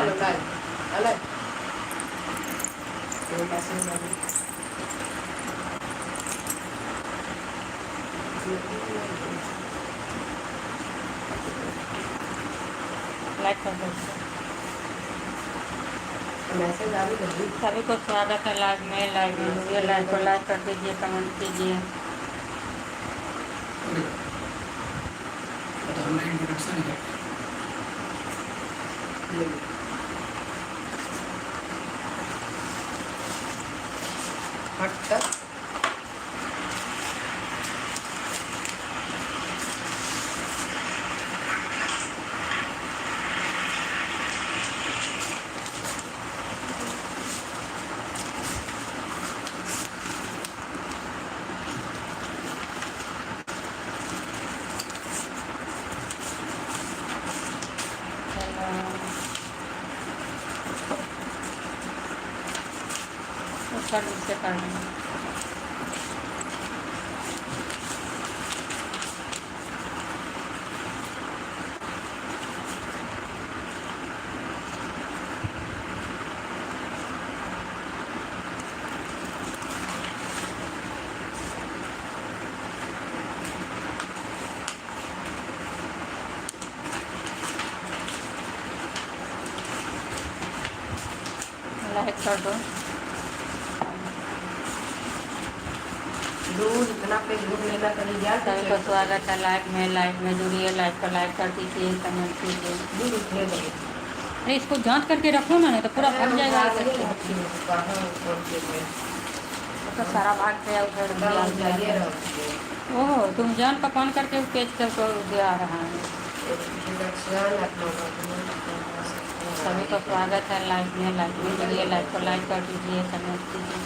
lo like. I like. Terima kasih lagi. Like कर दो। Message आ रही है। सभी को स्वागत है लाइव में। लाइक को लाइक कर दीजिए, कमेंट कीजिए। हट ऊपर नीचे कर देंगे। लाइक कर दो। दूध इतना फेसबुक लेना करी जा। सभी को स्वागत है लाइव में। लाइव में जुड़िए, लाइव को लाइक कर दीजिए, कमेंट कीजिए। दूध उठने लगे। अरे इसको जांच करके रखो ना, नहीं तो पूरा फट जाएगा। तो सारा भाग गया उधर। ओह, तुम जान पकवान करके पेज को दिया रहा है। सभी को स्वागत है लाइव में। लाइव में जुड़िए, लाइव को लाइक कर दीजिए, कमेंट कीजिए।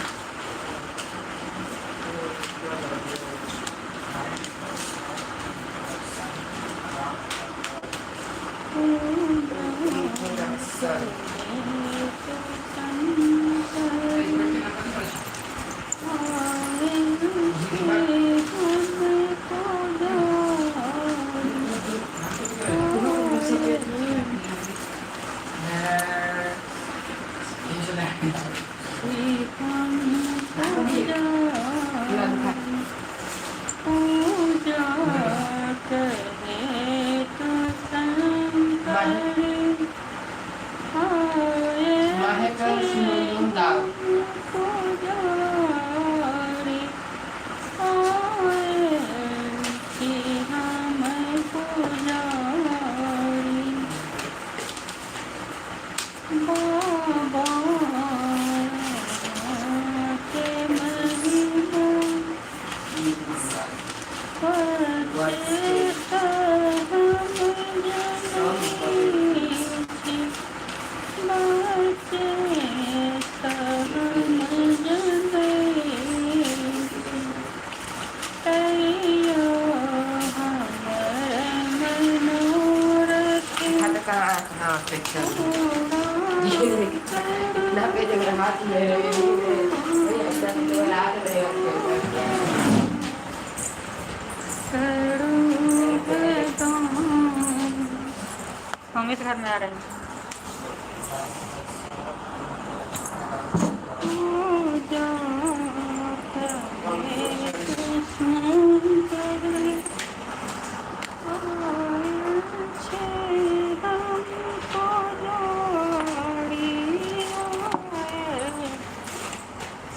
हम इस घर में आ रहे हैं।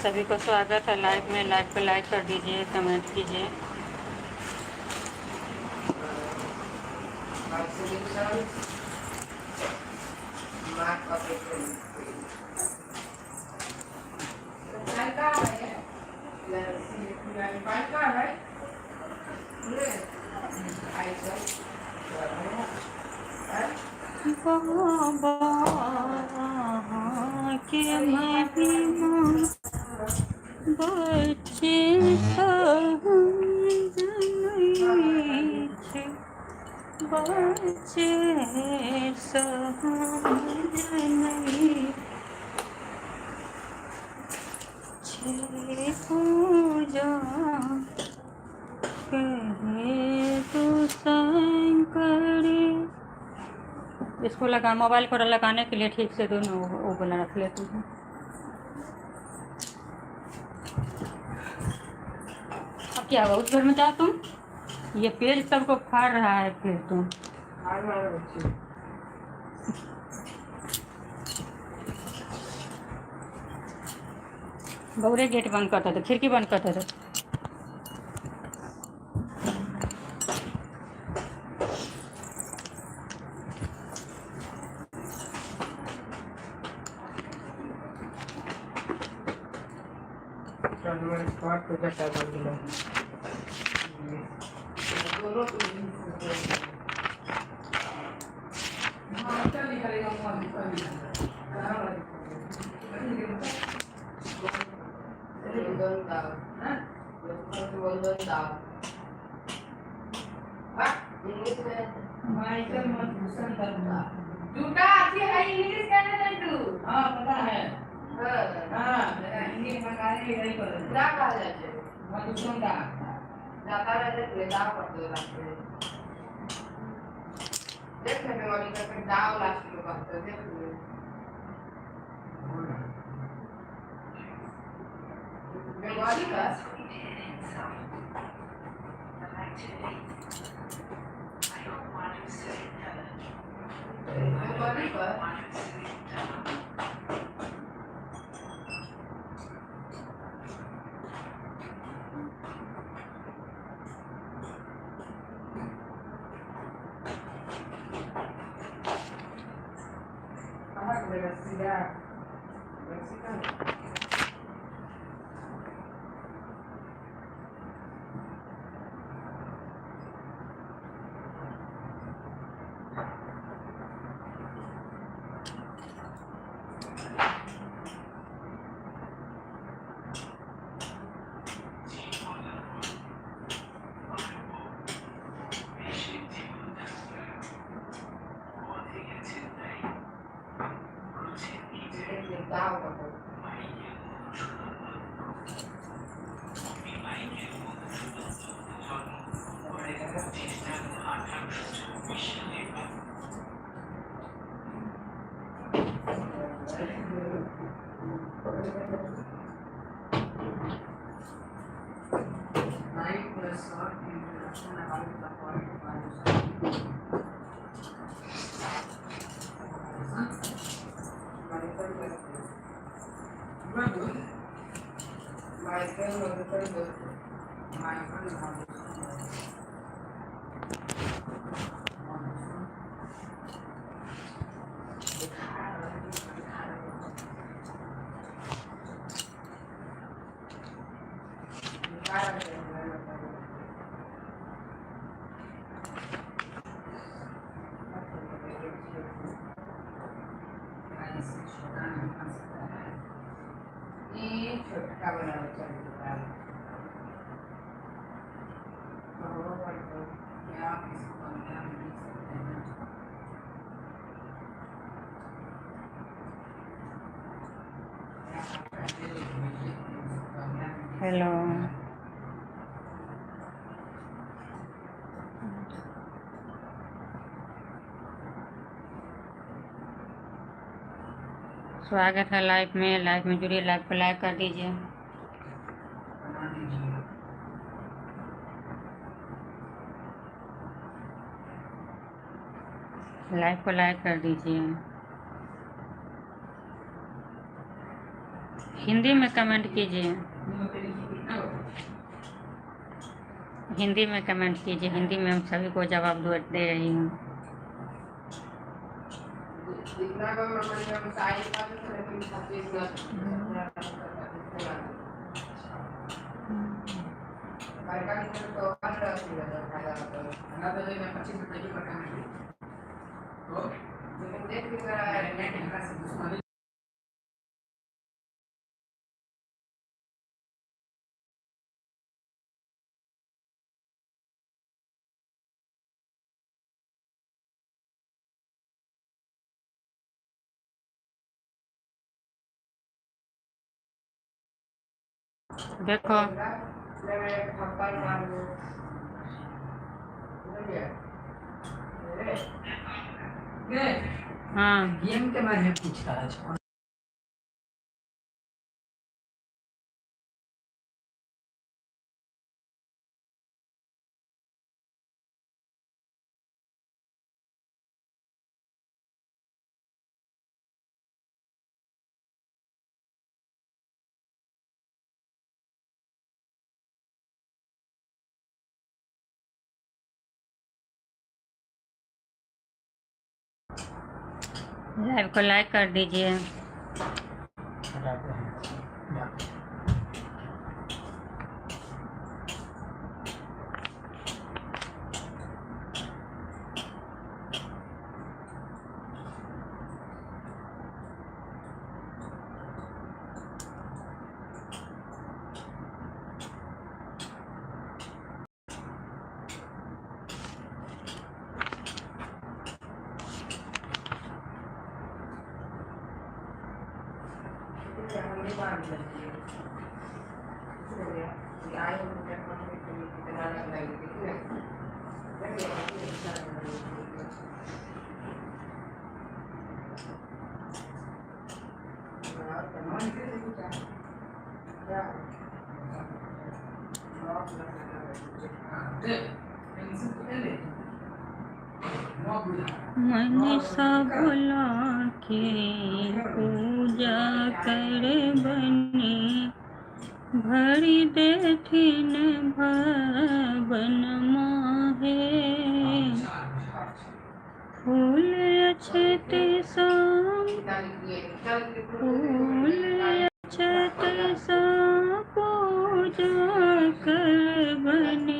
सभी को स्वागत है लाइव में। लाइव को लाइक कर दीजिए, कमेंट कीजिए। के महिमा बच्चे बच्चे पूजा कहे तो शंकरी। इसको लगा मोबाइल को लगाने के लिए ठीक से दोनों वो बना रख लेती हूँ। अब क्या हुआ उस घर में जा तुम, ये पेड़ सबको फाड़ रहा है फिर तुम। बउरे गेट बंद करता था, खिड़की बंद करता था। जूता अच्छी है इंग्लिश कहने नहीं तू। हाँ पता है। हाँ इंग्लिश मंगाने की नहीं करो। क्या कहा जाए? मधुसूदन का। जाता रहते थे दाव पड़ते रास्ते। देख लेंगे वाली का फिर दाव लास्ट में पड़ते देख लेंगे। बेवाली का। बेवाली का। हेलो स्वागत है लाइव में जुड़िए, लाइव को लाइक कर दीजिए। लाइव को लाइक कर दीजिए। हिंदी में कमेंट कीजिए, हिंदी में कमेंट कीजिए, हिंदी में हम सभी को जवाब दे रही हूँ। देखो हाँ गेम के बारे में पूछ रहा है। लाइव को लाइक कर दीजिए। मनीषा भोला के पूजा कर बनी, भरी देथिन भवन माहे। फूल अक्षत सा पूजा कर बनी।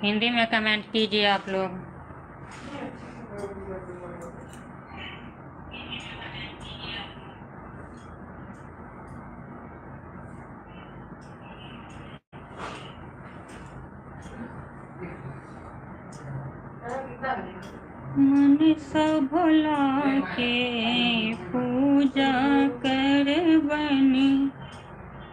हिंदी में कमेंट कीजिए आप लोग। मनीषा भोला के पूजा कर बनी,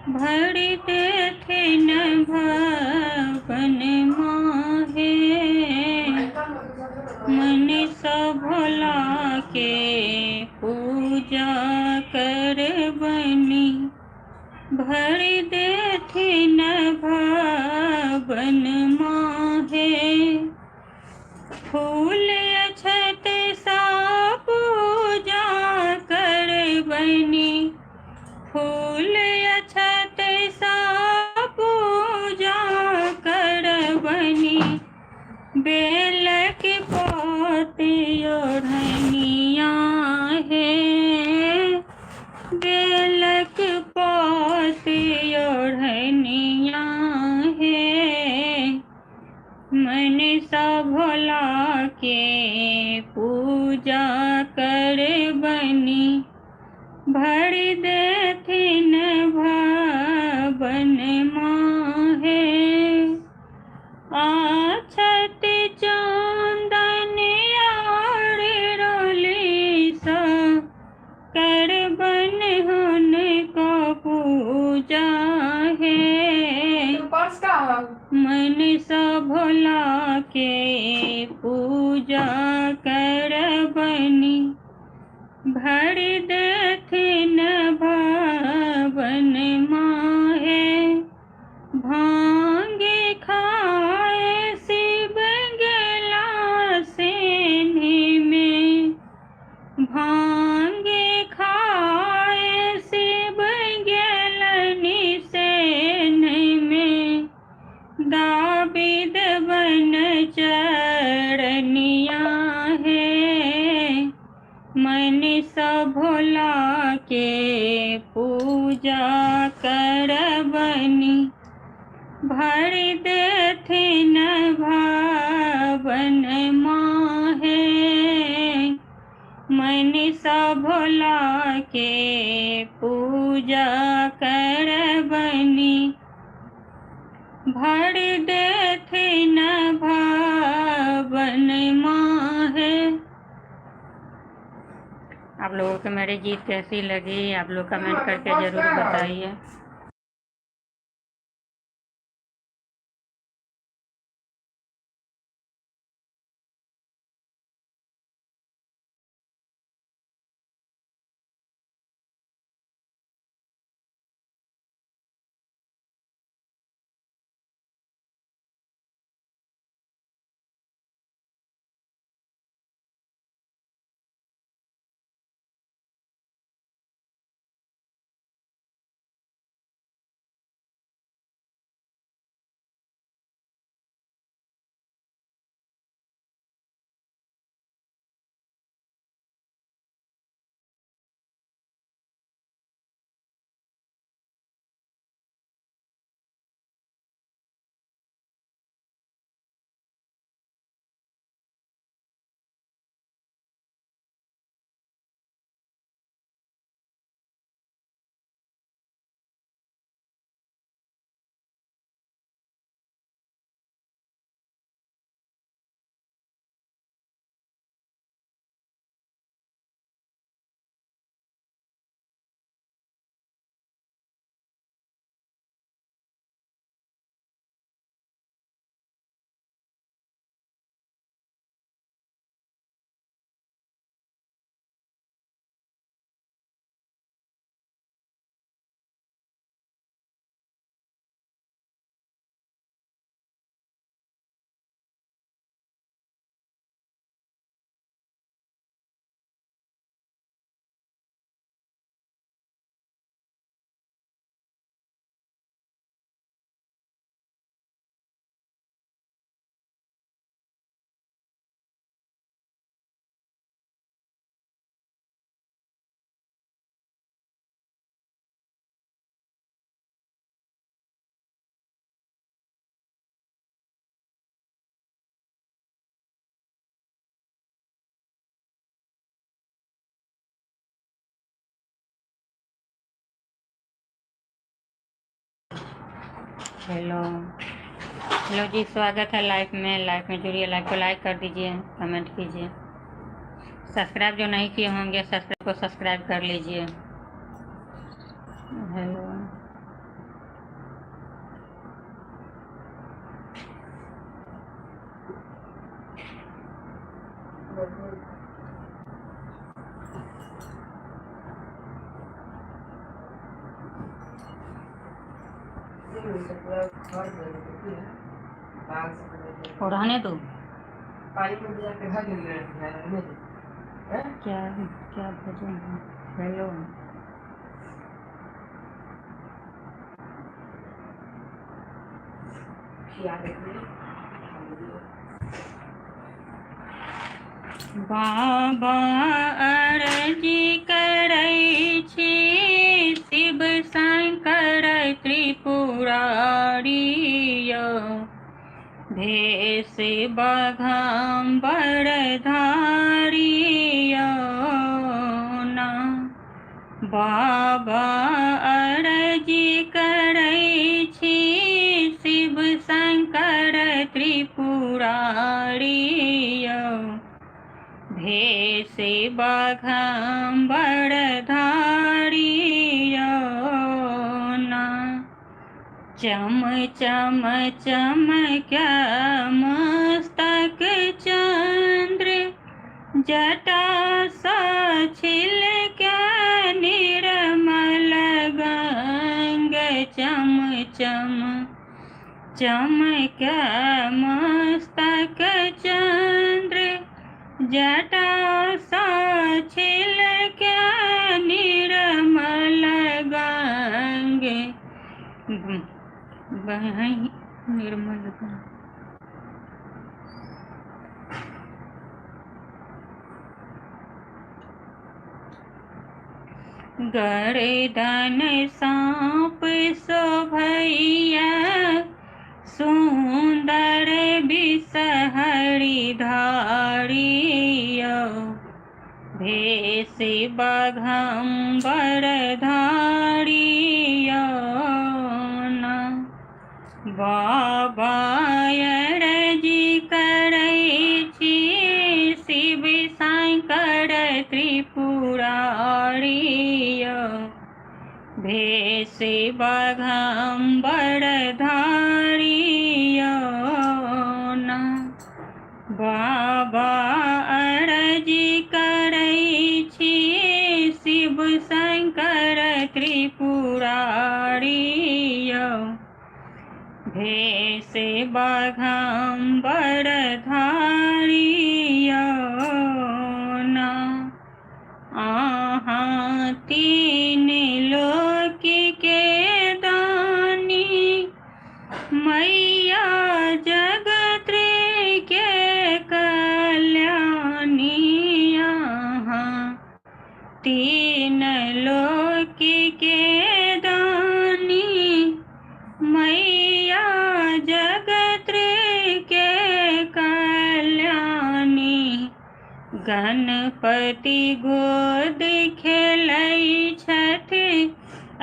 भरी देथिन भवन माहे। मनीषा भोला के पूजा कर बनी, भरी देथिन भवन माहे। फूल अक्षत सा पूजा कर बनी, फूल अक्षत सा पूजा कर बनी। बेल के पौते ओढ़निया है, बेल के पौते ओढ़निया है। मनीषा भोला के पूजा कर बनी, भरी देथिन भवन माहे। अक्षत चंदन और रोली सा कर बन उनको पूजा है। मनीषा भोला के पूजा कर बनी, भरी देथिन भवन माहे। भांगे खाए शिव गेला सेनी में, भांगे खाए शिव गेलनी सेन में। दाबिद बन चरनिया है, मनीषा भोला पूजा करबनी भर देथिन भावन माहे मनीषा भोला के पूजा करबनी भर देथिन भावन माहे। आप लोगों को मेरी गीत कैसी लगी आप लोग कमेंट करके ज़रूर बताइए। हेलो हेलो जी, स्वागत है लाइव में जुड़िए। लाइव को लाइक कर दीजिए, कमेंट कीजिए। सब्सक्राइब जो नहीं किए होंगे सब्सक्राइब को सब्सक्राइब कर लीजिए। हेलो और रहने दो। क्या क्या भजन है? हेलो बाबा अर्जी करै छी शिव शंकर त्रिपुरारी यौ भेष बाघाम्बर धारी यौ ना। बाबा अर्जी करै छी शिव शंकर त्रिपुरारी यौ भेष बाघाम्बर धारी यौ ना। चम चम चमकै मस्तक चंद्र जटा सा छिलकै निर्मल गंग चम चम चमकै मस्तक चंद्र जटा सा छिलकै निर्मल गंग निर्मल गंग। गर्दन सांप शोभैया सुंदर बिसहरी धारियो भेष बघम्बर धारियो ना बाबा अरजी करै छी शिव शंकर त्रिपुरारियो भेष बघम्बर धारियो ना बाबा अरजी करै छी शिव शंकर त्रिपुरारियो भेष बघम्बर धारियो ना अहाँ तीन लोक के दानी मैया जगत के कल्याणी अहाँ तीन लोक के दानी मैया जगत के कल्याणी गणपति गोद खेलै छथि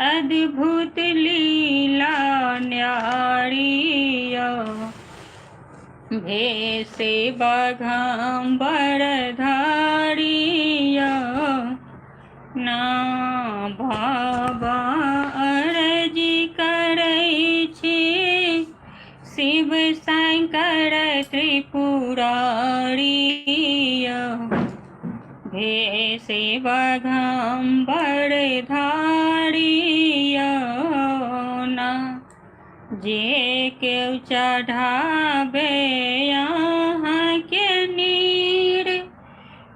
अद्भुत लीला न्यारियो भेष बघम्बर धारियो ना बाबा अरजी करै छी शिव शंकर त्रिपुरारियो भेष बघम्बर धारियो ना जे केओ चढ़ाबे अहाँके नीर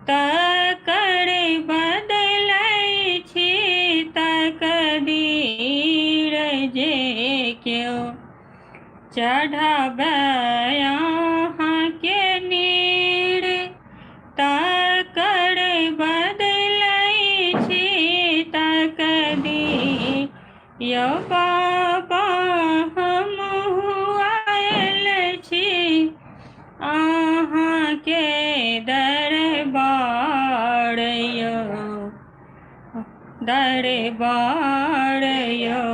तकर बदलै छी तकदीर जे केओ चढ़ाबे अहाँके नीर तकर बदलै छी तकदीर यौ बाबा हमहु आयल छी अहाँके दरबार यौ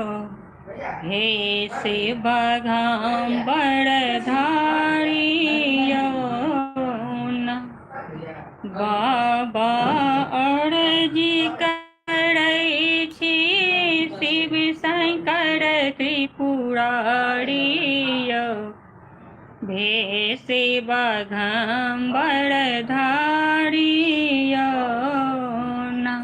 भेष बघम्बर धारियो ना बाबा अरजी करै छी शिव शंकर त्रिपुरारियो भेष बघम्बर धारियो ना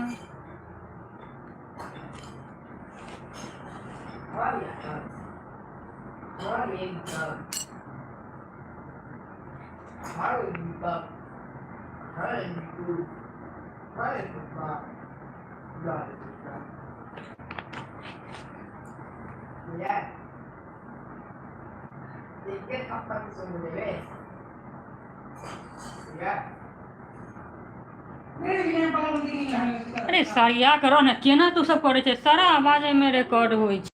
अरे सरिया करो ने केना तू सब करे छै सारा आवाज में रिकॉर्ड होई छै।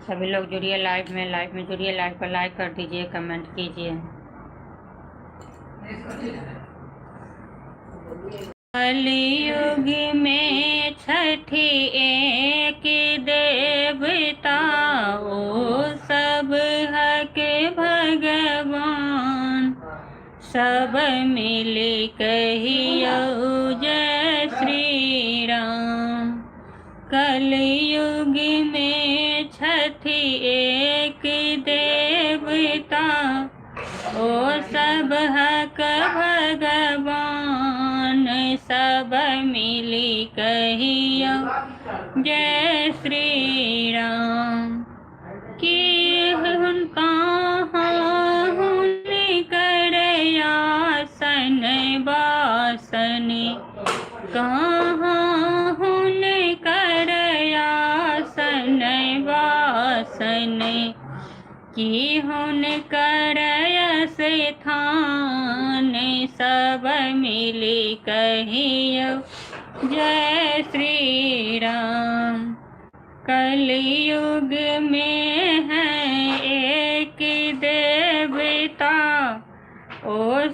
सभी लोग जुड़िए लाइव में जुड़िए, लाइव पर लाइक कर दीजिए, कमेंट कीजिए। कलयुग में छठी एक देवता, ओ सब हक भगवान, सब मिल कहियो जय श्री राम। कलयुग में छठी एक देवता, ओ सब हक भगवान, सब मिली कहियो जय श्री राम। कि हुनका करयासन बासन, कहाँ हुन करयासन बासन, कि हुन करयस थान, सब मिली कहियो जय श्री राम। कलयुग में है एक देवता, ओ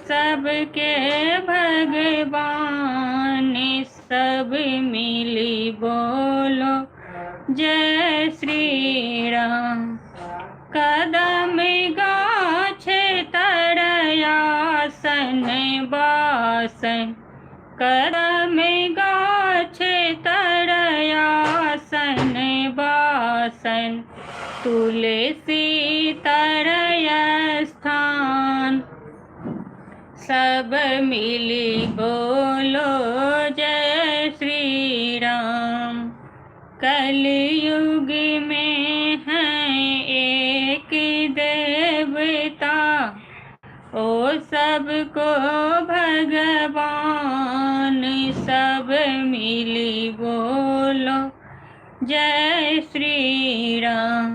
सबके भगवान, सब मिली बोलो जय श्री राम। कदम गाछ तरयासन बासन, कदम गाछ तरयासन बासन, तुलसी तरय स्थान, सब मिली बोलो जय श्री राम। कलयुग में है एक देवता, ओ सबको भगवान, सब मिली बोलो जय श्री राम।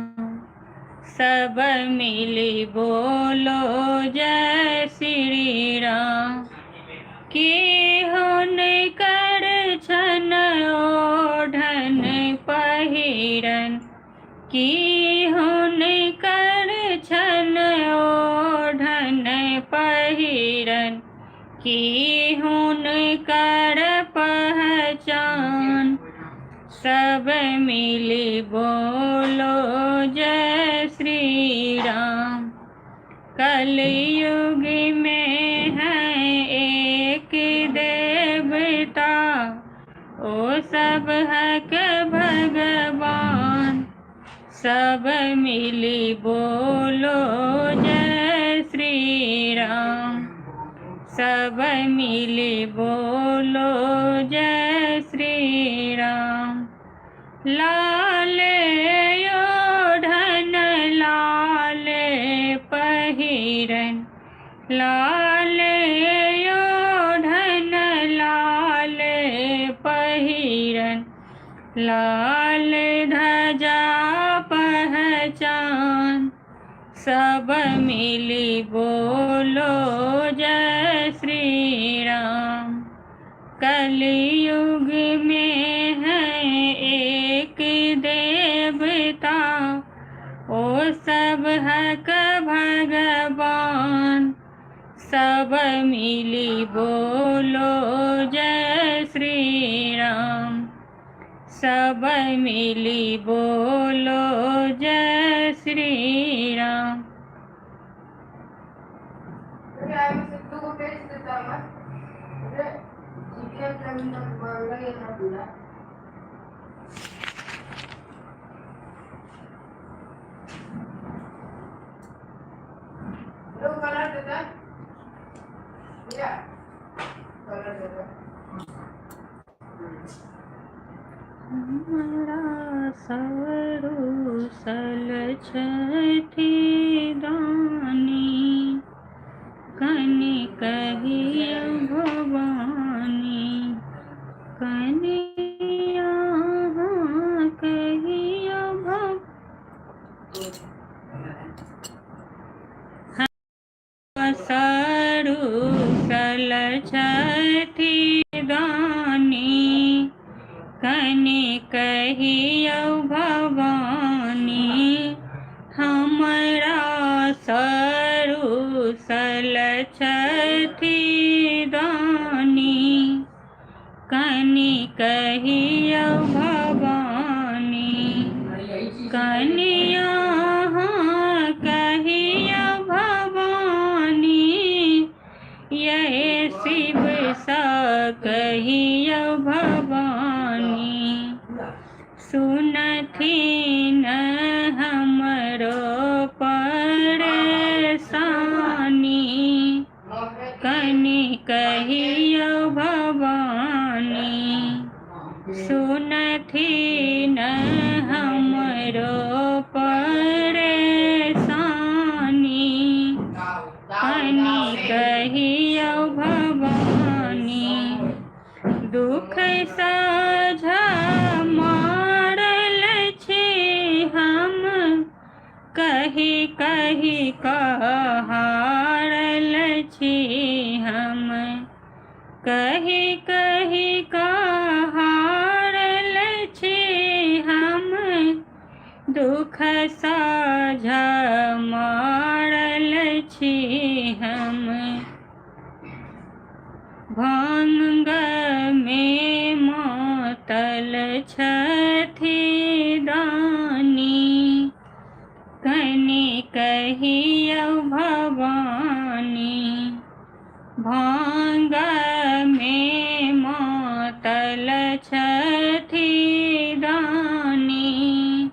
सब मिली बोलो जय श्री राम। कि हुन कर छन ओढ़न पहिरन, कि हुन कर छन ओढ़न पहिरन, कि हुन कर पहचान, सब मिली बोलो जय श्री राम। कलयुग में है एक देवता, ओ सब हक भगवान, सब मिली बोलो जय श्री राम। सब मिली बोलो जय श्री राम। लाल ओढ़न लाल पहिरन, लाल ओढ़न लाल पहिरन, लाल ध्वजा पहचान, सब मिली बोलो जय श्री राम। कलयुग में है एक देवता, ओ सब हक भगवान, सब मिली बोलो जय श्री राम। सब मिली बोलो जय श्री राम। हमारा सवरू सल छठी दानी, कनि कहियो भवानी, कनिया कहियो सरू सल छठी दानी, कनि कहियो भवानी, छठी दानी, कनि कहियो भवानी। कनिया कहियो भवानी, ये शिव सा कहियो भवानी। सुनथिन हमरो परेशानी, कनि कहियो भवानी। सुनथिन हमरो परेशानी, कनि कहियो भवानी। दुख साझा मारल छी हम, कही कही कहारल छी हम। कही कही कहारल छी हम, दुख साझा मारल छी हम। भांग में मातल छठी दानी, कनि कहियो भवानी। भांग में मातल छठी दानी,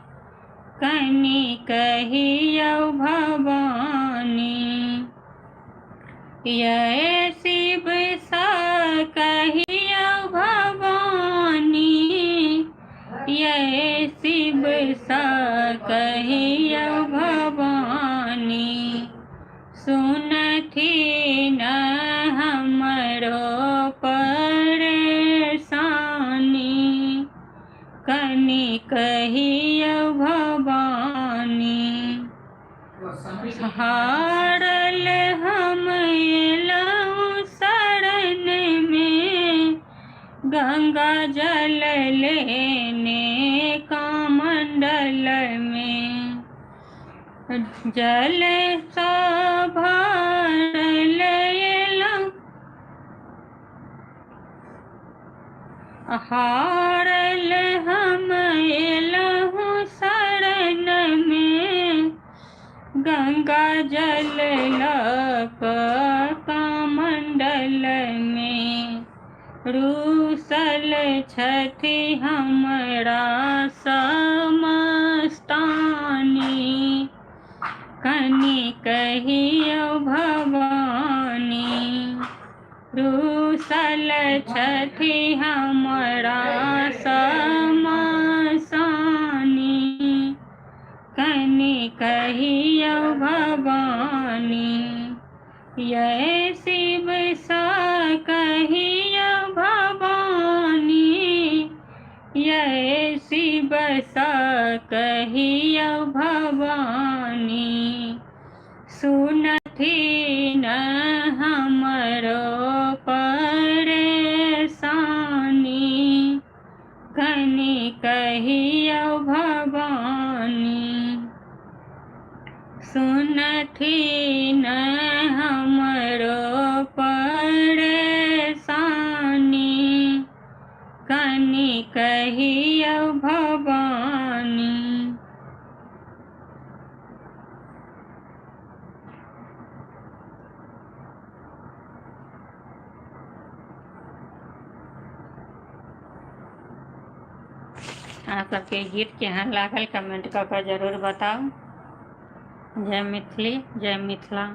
कनि कहियो भवानी। ये शिव सा कहियो भवानी, ये शिव सा कहियो भवानी। सुनथिन हमरो परेशानी, कनि कहियो भवानी। हारल हम एलहुँ शरण में, गंगा जल लेने कमंडल में। जल सा भरल एलहुँ, हारल हम एलहुँ शरण में, गंगा जल लक कमंडल में। रूसल छथि हमरा समस्तानी, कनि कहियो भवानी। रूसल छथि हमरा समस्तानी, कनि कहियो भवानी। ये शिव सा कहियो भवानी, ये शिव सा कहियो भवानी। सुनथिन हमरो परेशानी, कनि कहियो भवानी। सुनथिन हमरो परेशानी, कनि कहियो भवानी। आप सबके गीत केहन लागल कमेंट कऽ के जरूर बताउ। जय मिथिली, जय मिथिला।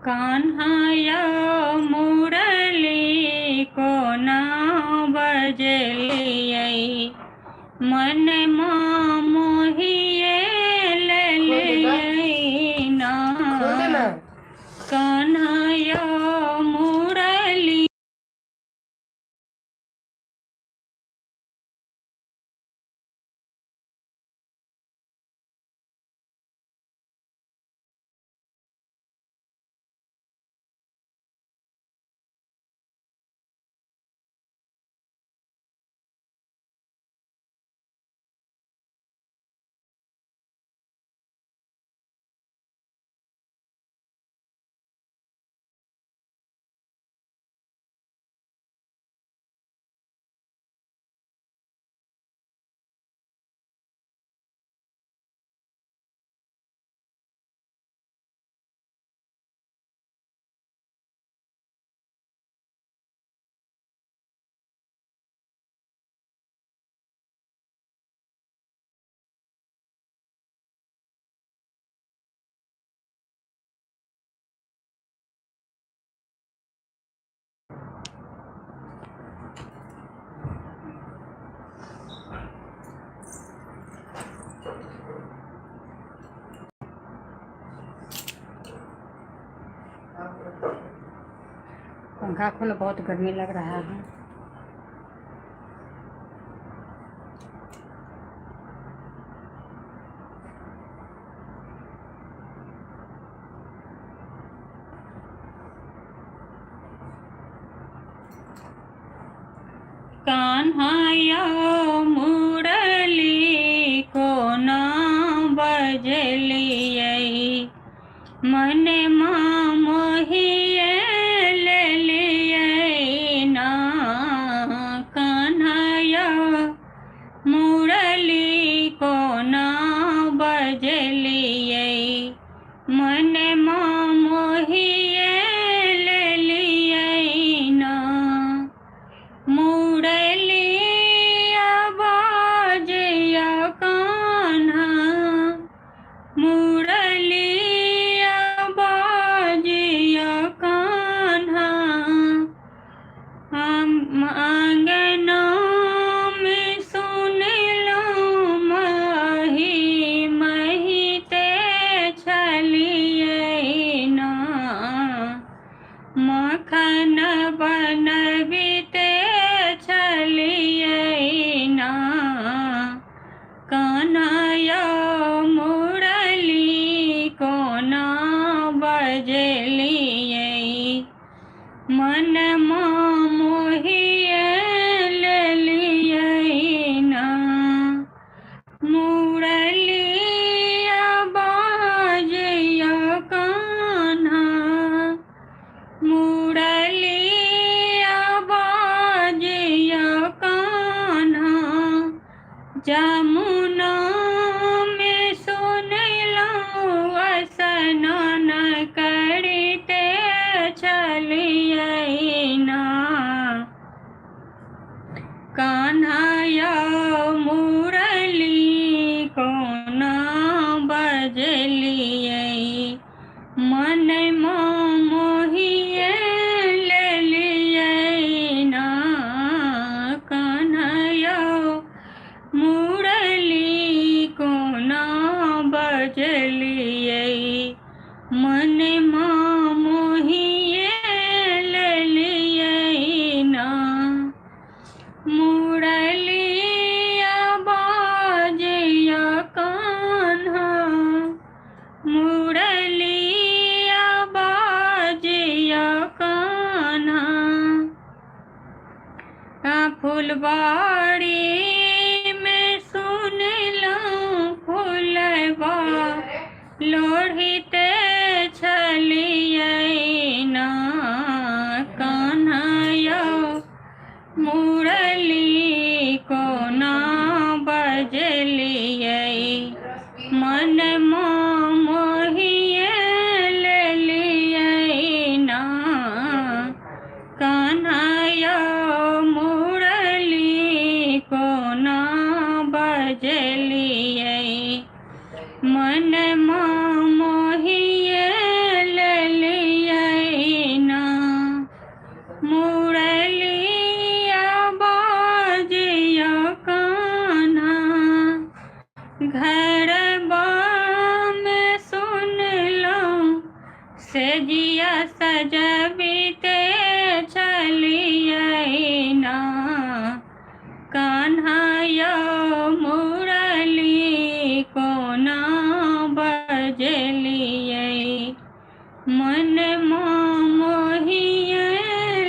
कान्हैया मुरली कोना बजलियै, मन मोहिए लेलियै ना। कान्हैया मुरली पंखा खोलो, बहुत गर्मी लग रहा है। कान्हैया मुरली कोना बजलियै, मन मोहिए लेलियै ना। कान्हैया मुरली कोना बजलियै, मन मोहिए लेलियै ना। मुरलिया बाजिया कान्हा, मुरलिया बाजिया कान्हा, हम आंगना में सुनलहुँ मही महिते छलियै ना। मखन बनबिते छलियै ना। कान्हैया मुरली कोना बजलियै, मन मोहिए लेलियै ना। मुरलिया बाजिया कान्हा, मुरलिया बाजिया कान्हा, जमुना में सुनलहुँ स्नान करिते छलियै ना। कान्हैया मुरली कोना बजलियै, मन मोहिए लेलियै ना। कान्हैया मुरली कोना बजलियै, मन मोहिए लेलियै ना। मुरलिया बाजिया कान्हा, मुरलिया बाजिया कान्हा, फुलबाड़ी में सुनलहुँ फुलबा लोढ़िते छलियै ना। कान्हैया मुरली कोना बजलियै, मन मोहिए लेलियै ना। कान्हैया मुरली कोना बजलियै, मन मोहिए घर में सुन लो से जिया सजबीते चलिए ना कान्हा यो मुरली कोना बजलिए मन मोहिए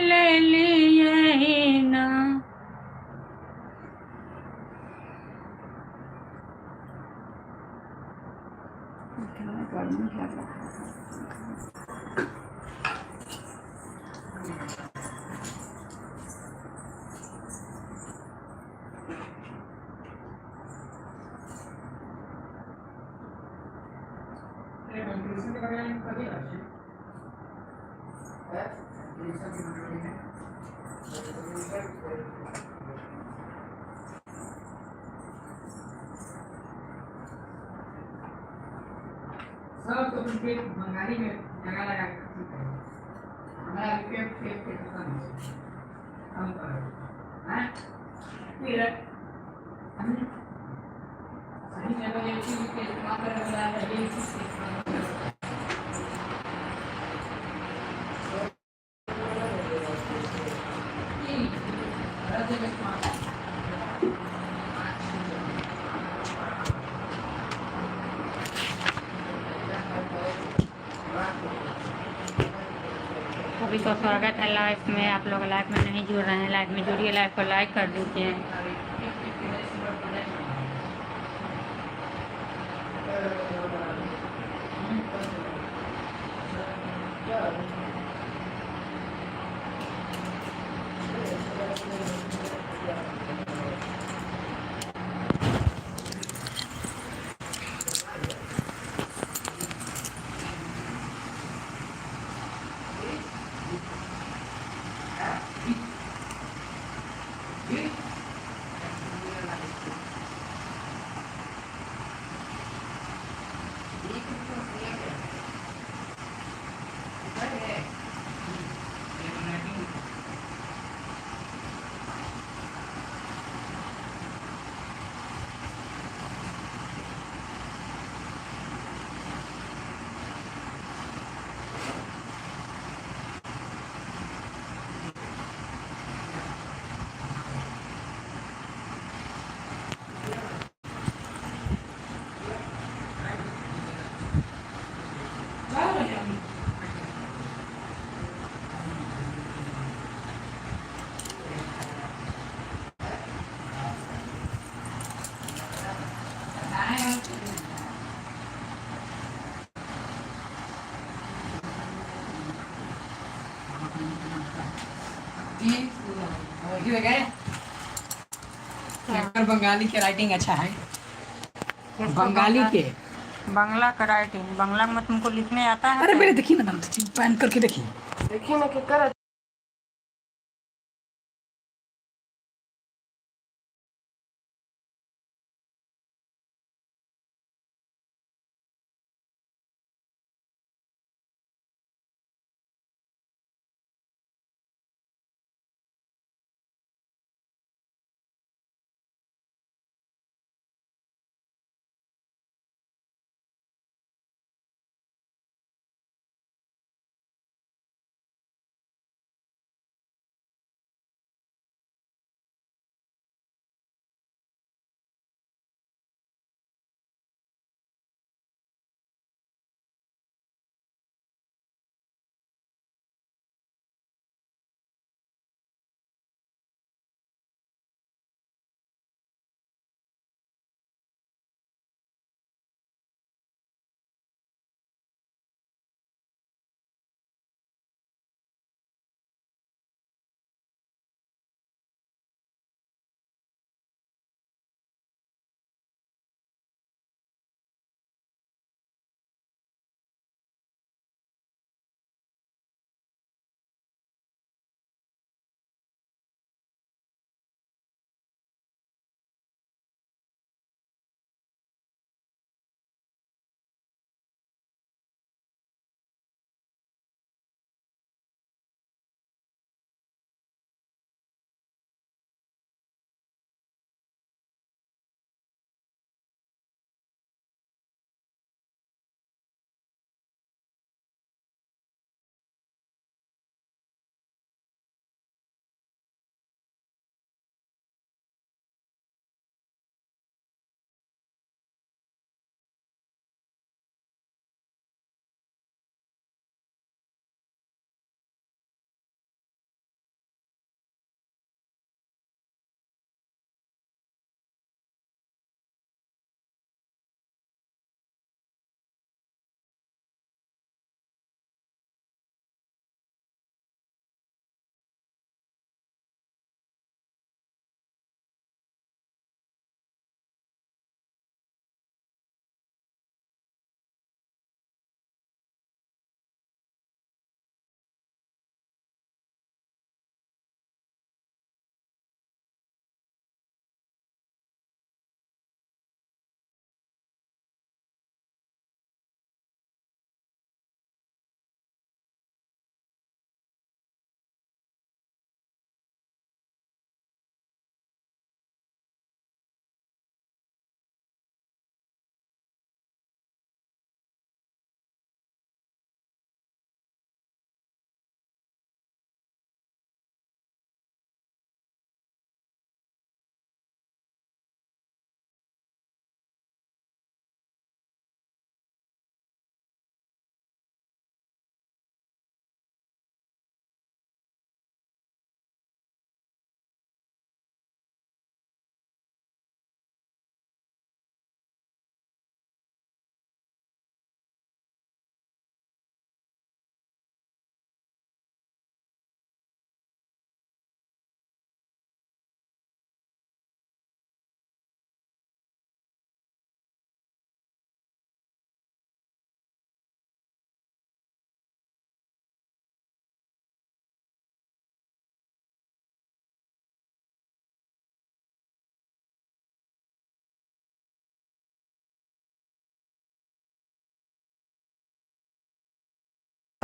ललिए ना। सब तो उनके बंगाली में जगह लगा के ठीक है। हमारा पेट पसंद है। हम करो हैं फिर हम सही जगह ये चीज के इस्तेमाल करने वाला है ये चीज के इस्तेमाल सभी को स्वागत है लाइफ में। आप लोग लाइफ में नहीं जुड़ रहे हैं, लाइफ में जुड़िए, लाइफ को लाइक कर दीजिए। बंगाली के राइटिंग अच्छा है। बंगाली के बांग्ला का राइटिंग, बांग्ला में तुमको लिखने आता है? अरे पहले देखिए ना, पैन करके देखिए ना कि कर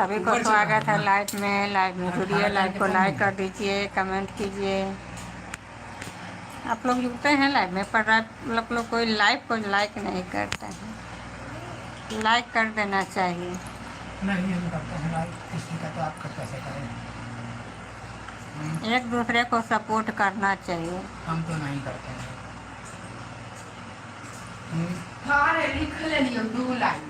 सभी को स्वागत है लाइव में जुड़िए, लाइव को लाइक कर दीजिए, कमेंट कीजिए। आप लोग जुड़ते हैं लाइव में, पर आप लोग कोई लाइव को लाइक नहीं करते हैं। लाइक कर देना चाहिए। नहीं हम करते हैं लाइक, किसी का तो आप कैसे करें। एक दूसरे को सपोर्ट करना चाहिए। हम तो नहीं करते हैं। हाँ रे लिख ले लियो 2 लाइन।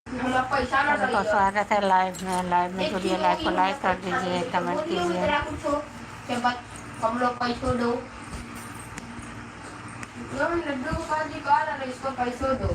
हमरा पैसा ना सभी को स्वागत है लाइव में जुड़िए, लाइव को लाइक कर दीजिए, कमेंट कीजिए। हम लोग पैसों दो। लड्डू गोपाल जी कह रहे इसको पैसों दो।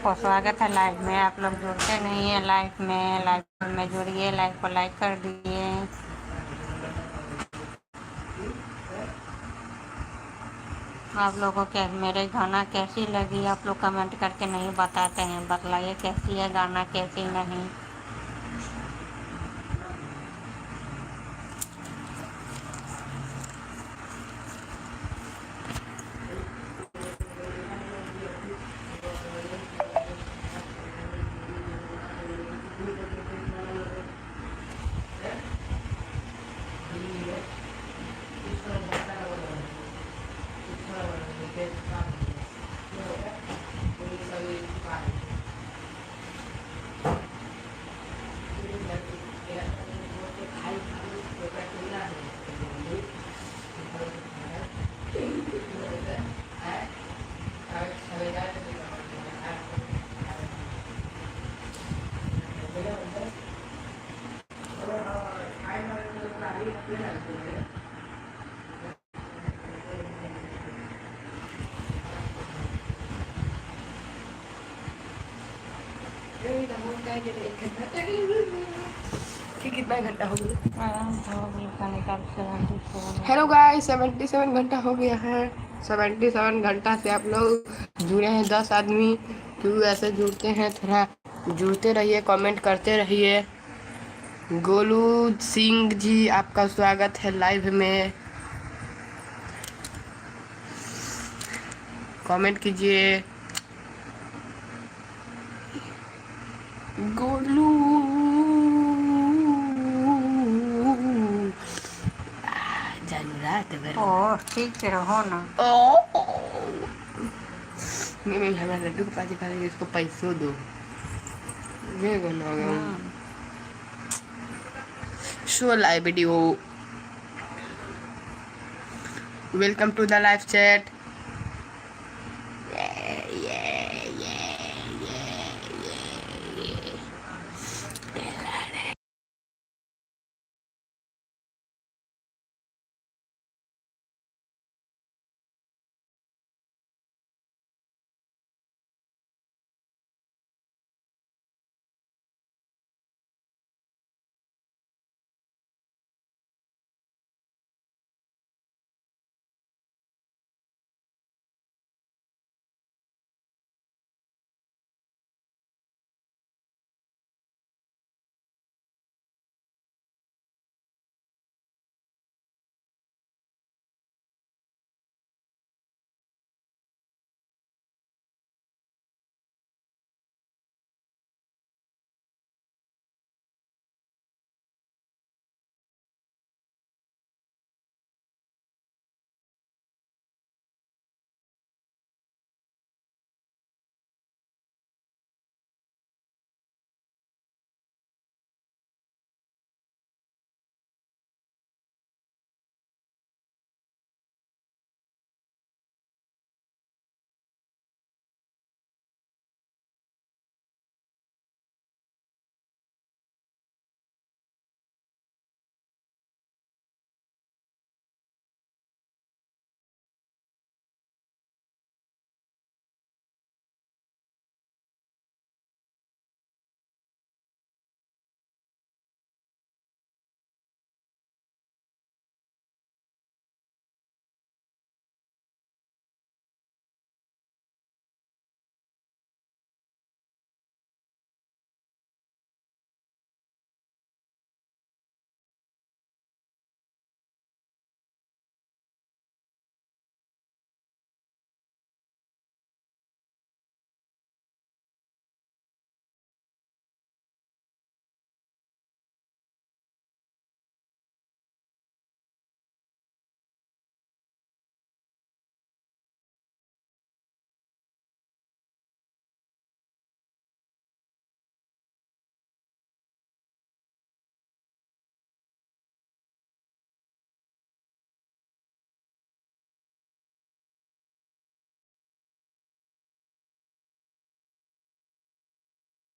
सबको स्वागत है लाइव में। आप लोग जुड़ते नहीं हैं लाइव में जुड़िए, लाइव को लाइक कर दिए। आप लोगों को मेरे गाना कैसी लगी आप लोग कमेंट करके नहीं बताते हैं, बतलाइए कैसी है गाना कैसी नहीं। कितना घंटा हो गया? निकाल 77। हेलो गाइस, 77 घंटा हो गया है। 77 घंटा से आप लोग जुड़े हैं 10 आदमी। क्यों ऐसे जुड़ते हैं? थोड़ा जुड़ते रहिए, कमेंट करते रहिए। गोलू सिंह जी, आपका स्वागत है लाइव में। कमेंट कीजिए। गोलू जरूरत है। ओ ठीक से रहो ना। नहीं, हमारे लड्डू के पास दिखा देंगे, इसको पैसों दो। ये गाना show live video. Welcome to the live chat.